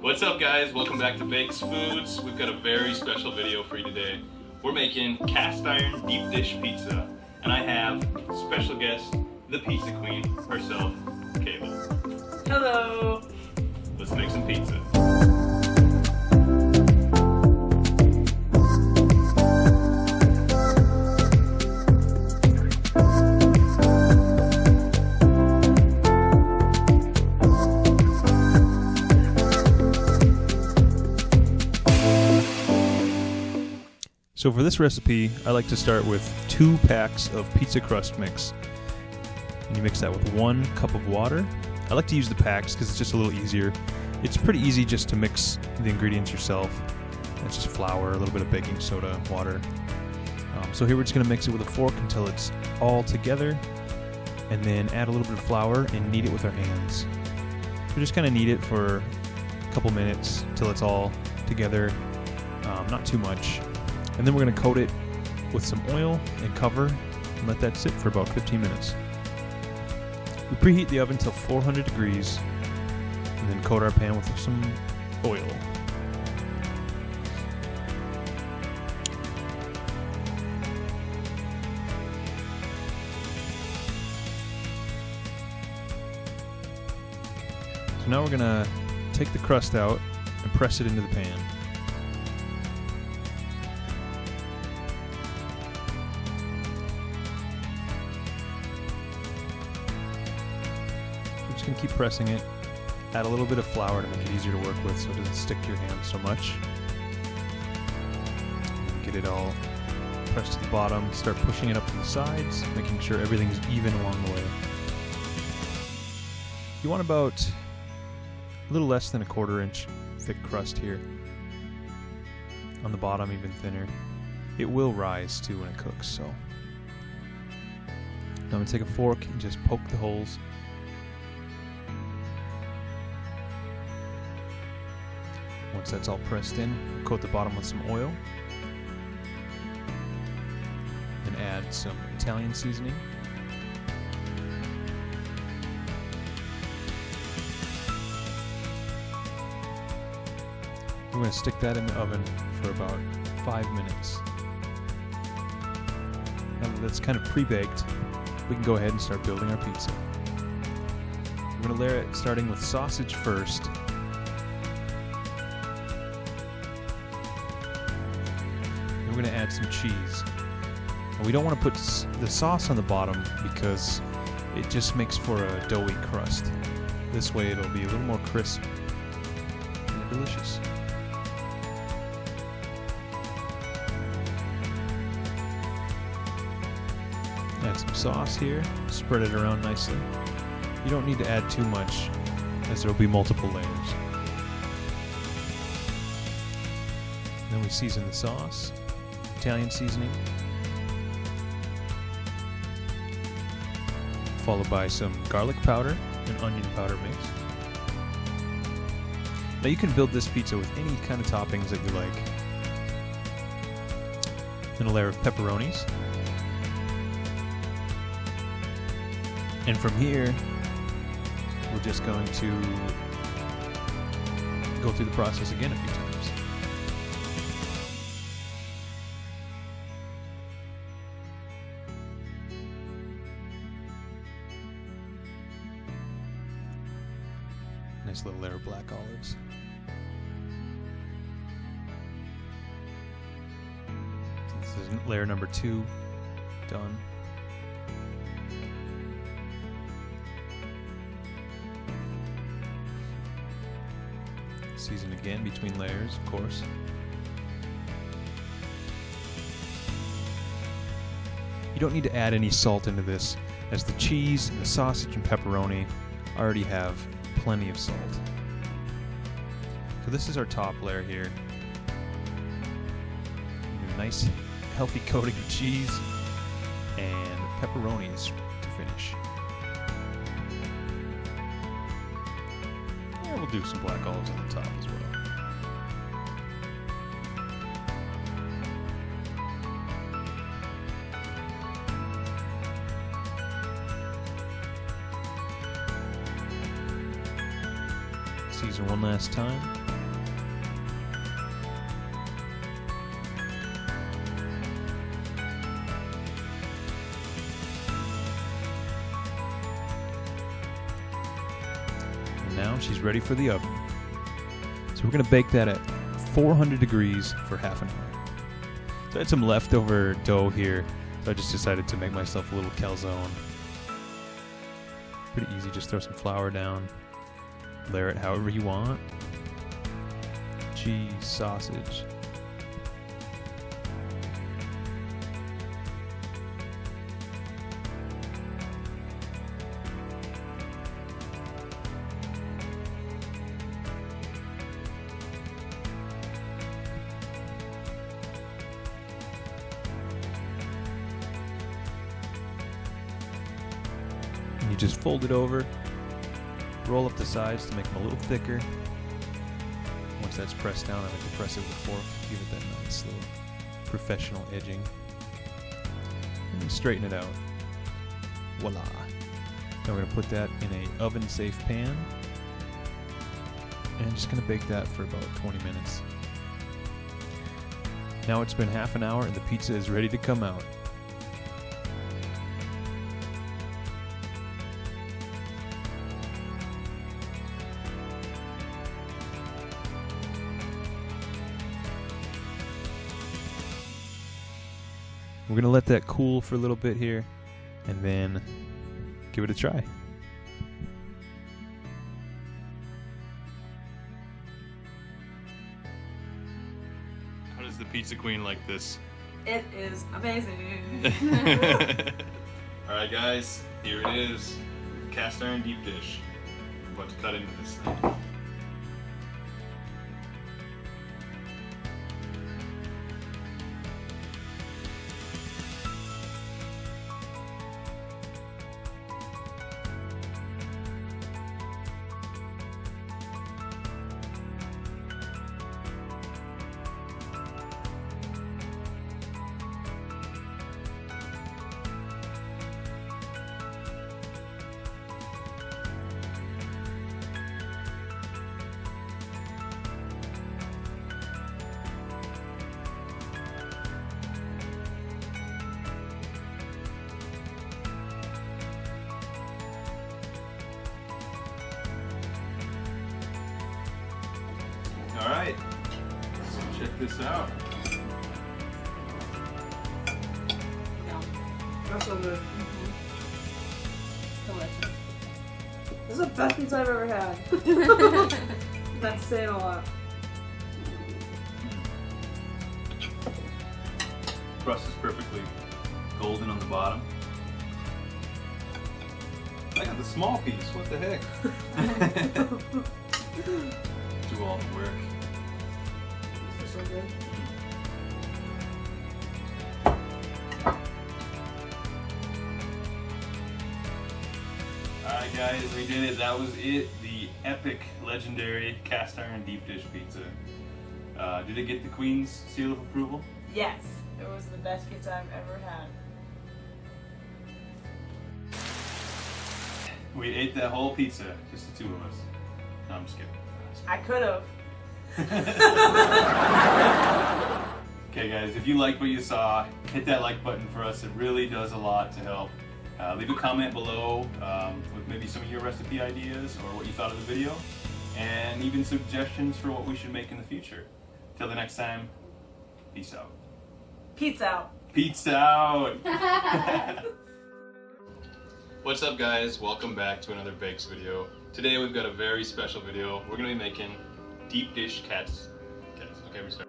What's up, guys? Welcome back to Bakes Foods. We've got a very special video for you today. We're making cast iron deep dish pizza, and I have special guest, the pizza queen herself, Kayla. Hello! Let's make some pizza. So for this recipe, I like to start with 2 packs of pizza crust mix. And you mix that with 1 cup of water. I like to use the packs because it's just a little easier. It's pretty easy just to mix the ingredients yourself. It's just flour, a little bit of baking soda, water. So here we're just going to mix it with a fork until it's all together. And then add a little bit of flour and knead it with our hands. So just kind of knead it for a couple minutes till it's all together. Not too much. And then we're going to coat it with some oil and cover and let that sit for about 15 minutes. We preheat the oven till 400 degrees and then coat our pan with some oil. So now we're going to take the crust out and press it into the pan. Going to keep pressing it, add a little bit of flour to make it easier to work with so it doesn't stick to your hand so much. Get it all pressed to the bottom, start pushing it up to the sides, making sure everything's even along the way. You want about a little less than a 1/4 inch thick crust here. On the bottom, even thinner. It will rise too when it cooks, so. Now I'm going to take a fork and just poke the holes. Once that's all pressed in, coat the bottom with some oil. Then add some Italian seasoning. We're going to stick that in the oven for about 5 minutes. Now that that's kind of pre-baked, we can go ahead and start building our pizza. We're going to layer it starting with sausage first. We're going to add some cheese. And we don't want to put the sauce on the bottom because it just makes for a doughy crust. This way it'll be a little more crisp and delicious. Add some sauce here, spread it around nicely. You don't need to add too much as there will be multiple layers. Then we season the sauce. Italian seasoning, followed by some garlic powder and onion powder mix. Now you can build this pizza with any kind of toppings that you like. Then a layer of pepperonis. And from here, we're just going to go through the process again a few times. Nice little layer of black olives. This is layer number 2 done. Season again between layers, of course. You don't need to add any salt into this, as the cheese, the sausage, and pepperoni already have plenty of salt. So this is our top layer here. A nice healthy coating of cheese and pepperonis to finish. And we'll do some black olives on the top as well. Season one last time. And now she's ready for the oven. So we're going to bake that at 400 degrees for half an hour. So I had some leftover dough here, so I just decided to make myself a little calzone. Pretty easy, just throw some flour down, layer it however you want. Cheese, sausage. And you just fold it over, roll up the sides to make them a little thicker. Once that's pressed down, I like to press it with a fork, give it that nice little professional edging. And then straighten it out. Voila. Now we're going to put that in an oven-safe pan. And just going to bake that for about 20 minutes. Now it's been half an hour and the pizza is ready to come out. We're going to let that cool for a little bit here, and then give it a try. How does the pizza queen like this? It is amazing. Alright guys, here it is. Cast iron deep dish. I'm about to cut into this thing. Alright, so check this out. That's so good. Delicious. This is the best pizza I've ever had. That's saying a lot. Crust is perfectly golden on the bottom. I got the small piece, what the heck? Do all the work. This is so good. Alright guys, we did it. That was it. The epic, legendary cast iron deep dish pizza. Did it get the Queen's seal of approval? Yes, it was the best pizza I've ever had. We ate that whole pizza, just the two of us. No, I'm just kidding. I could have. Okay guys, if you liked what you saw, hit that like button for us. It really does a lot to help. Leave a comment below with maybe some of your recipe ideas or what you thought of the video, and even suggestions for what we should make in the future. Till the next time, peace out. Pizza out. Peace out! What's up guys, welcome back to another Bakes video. Today we've got a very special video. We're going to be making deep dish cats. Okay, we start.